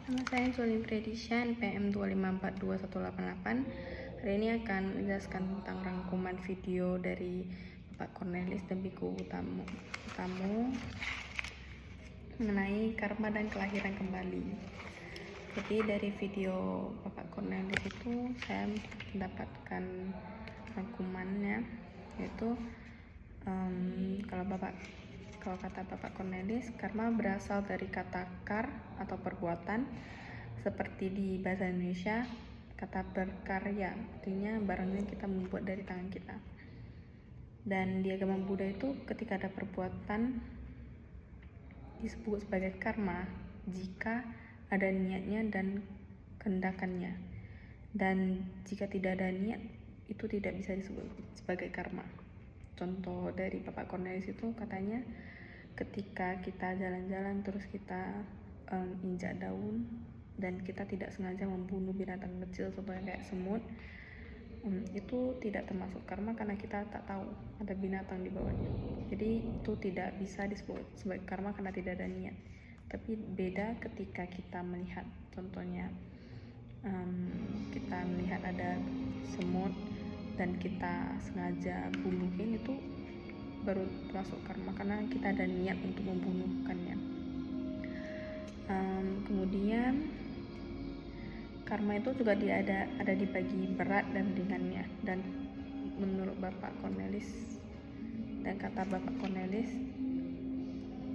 Nama saya Zoli Predishan, PM 2542188. Hari ini akan menjelaskan tentang rangkuman video dari Bapak Cornelis dan Biku Utamu mengenai karma dan kelahiran kembali. Jadi dari video Bapak Cornelis itu saya mendapatkan rangkumannya, yaitu kalau kata Bapak Cornelis, karma berasal dari kata kar atau perbuatan, seperti di bahasa Indonesia kata berkarya, artinya barang yang kita membuat dari tangan kita. Dan di agama Buddha itu ketika ada perbuatan disebut sebagai karma jika ada niatnya dan kehendakannya, dan jika tidak ada niat itu tidak bisa disebut sebagai karma. Contoh dari Bapak Cornelis itu katanya, ketika kita jalan-jalan terus kita injak daun dan kita tidak sengaja membunuh binatang kecil seperti kayak semut, itu tidak termasuk karma karena kita tak tahu ada binatang di bawahnya. Jadi itu tidak bisa disebut sebagai karma karena tidak ada niat. Tapi beda ketika kita melihat, contohnya kita melihat ada semut dan kita sengaja bunuhin, itu baru termasuk karma karena kita ada niat untuk membunuhkannya. Kemudian karma itu juga ada dibagi berat dan ringannya, dan menurut Bapak Cornelis dan kata Bapak Cornelis,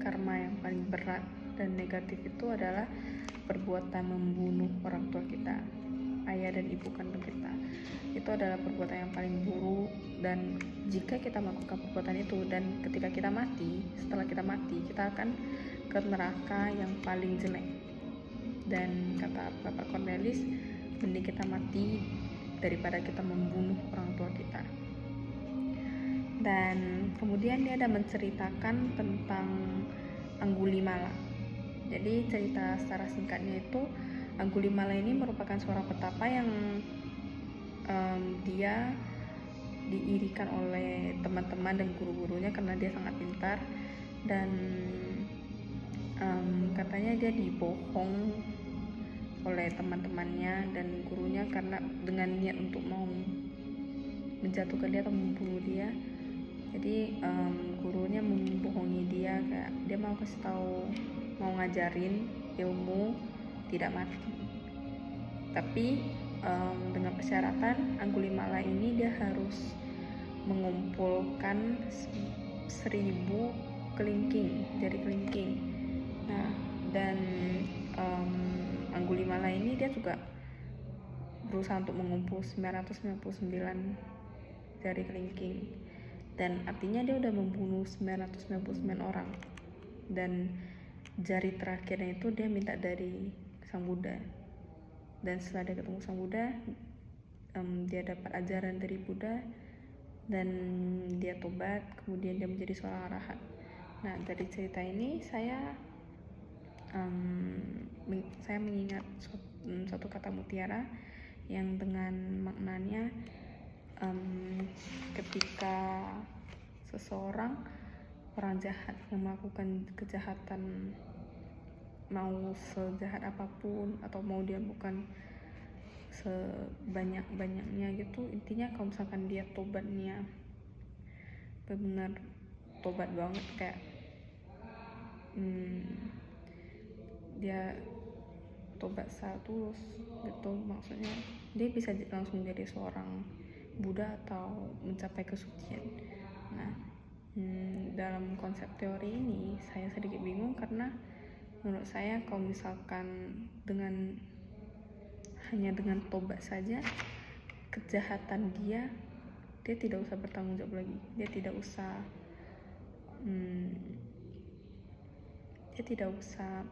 karma yang paling berat dan negatif itu adalah perbuatan membunuh orang tua kita, ayah dan ibu kandung kita. Itu adalah perbuatan yang paling buruk, dan jika kita melakukan perbuatan itu dan ketika kita mati, setelah kita mati kita akan ke neraka yang paling jelek. Dan kata Bapak Cornelis, mending kita mati daripada kita membunuh orang tua kita. Dan kemudian dia ada menceritakan tentang Anggulimala. Jadi cerita secara singkatnya itu, Anggulimala ini merupakan seorang petapa yang dia diirikan oleh teman-teman dan guru-gurunya karena dia sangat pintar, dan katanya dia dibohong oleh teman-temannya dan gurunya karena dengan niat untuk mau menjatuhkan dia atau membunuh dia. Jadi gurunya membohongi dia, kayak dia mau kasih tahu, mau ngajarin ilmu tidak mati, tapi dengan persyaratan Anggulimala ini dia harus mengumpulkan 1000 kelingking, jari kelingking. Nah, dan Anggulimala ini dia juga berusaha untuk mengumpul 999 jari kelingking, dan artinya dia udah membunuh 999 orang. Dan jari terakhirnya itu dia minta dari Sang Buddha, dan setelah dia ketemu Sang Buddha, dia dapat ajaran dari Buddha dan dia tobat, kemudian dia menjadi seorang arahat. Nah, dari cerita ini saya mengingat suatu kata mutiara yang dengan maknanya, ketika seseorang, orang jahat yang melakukan kejahatan, mau sejahat apapun atau mau dia bukan sebanyak-banyaknya gitu, intinya kalau misalkan dia tobatnya benar tobat banget, kayak dia tobat tulus gitu, maksudnya dia bisa langsung jadi seorang Buddha atau mencapai kesucian. Nah, dalam konsep teori ini saya sedikit bingung karena menurut saya kalau misalkan hanya dengan tobat saja, kejahatan dia tidak usah bertanggung jawab lagi, dia tidak usah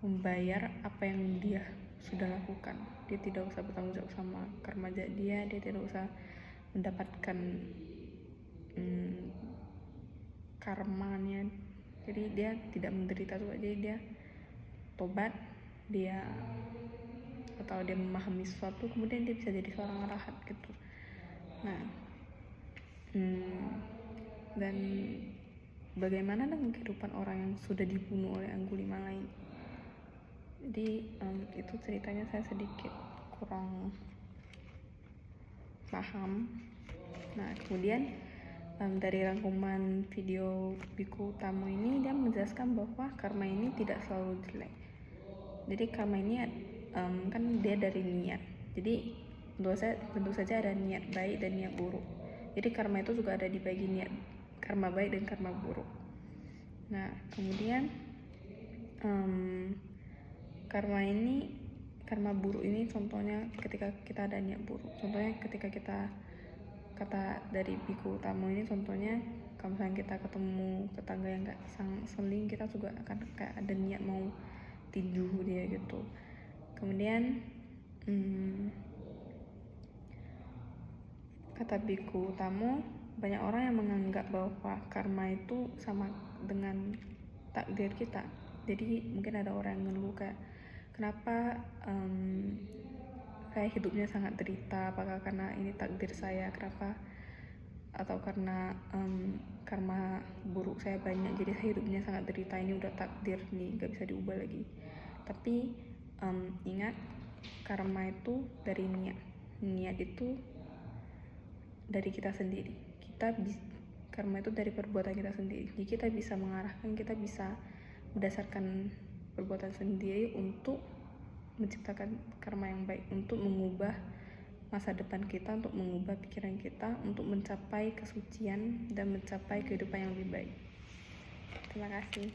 membayar apa yang dia sudah lakukan. Dia tidak usah bertanggung jawab sama karma dia tidak usah mendapatkan karmanya. Jadi dia tidak menderita juga. Jadi dia tobat, dia memahami sesuatu, kemudian dia bisa jadi seorang arahat gitu. Nah, dan bagaimana dengan kehidupan orang yang sudah dibunuh oleh Anggulima lain. Jadi itu ceritanya saya sedikit kurang paham. Nah kemudian dari rangkuman video Biku Tamo ini, dia menjelaskan bahwa karma ini tidak selalu jelek. Jadi karma ini kan dia dari niat. Jadi tentu saja ada niat baik dan niat buruk. Jadi karma itu juga ada dibagi niat karma baik dan karma buruk. Nah kemudian karma buruk ini contohnya ketika kita ada niat buruk. Contohnya ketika kita, kata dari Biku Tamo ini, contohnya kalau misalnya kita ketemu tetangga yang gak seling, kita juga akan kayak ada niat mau tinju dia gitu. Kemudian kata Biku Tamo, banyak orang yang menganggap bahwa karma itu sama dengan takdir kita. Jadi mungkin ada orang yang ngeluh kayak, kenapa saya hidupnya sangat derita, apakah karena ini takdir saya, kenapa, atau karena karma buruk saya banyak jadi saya hidupnya sangat derita, ini udah takdir nih, gak bisa diubah lagi. Tapi ingat, karma itu dari niat itu dari kita sendiri. Karma itu dari perbuatan kita sendiri. Jadi kita bisa mengarahkan, kita bisa berdasarkan perbuatan sendiri untuk menciptakan karma yang baik, untuk mengubah masa depan kita, untuk mengubah pikiran kita, untuk mencapai kesucian dan mencapai kehidupan yang lebih baik. Terima kasih.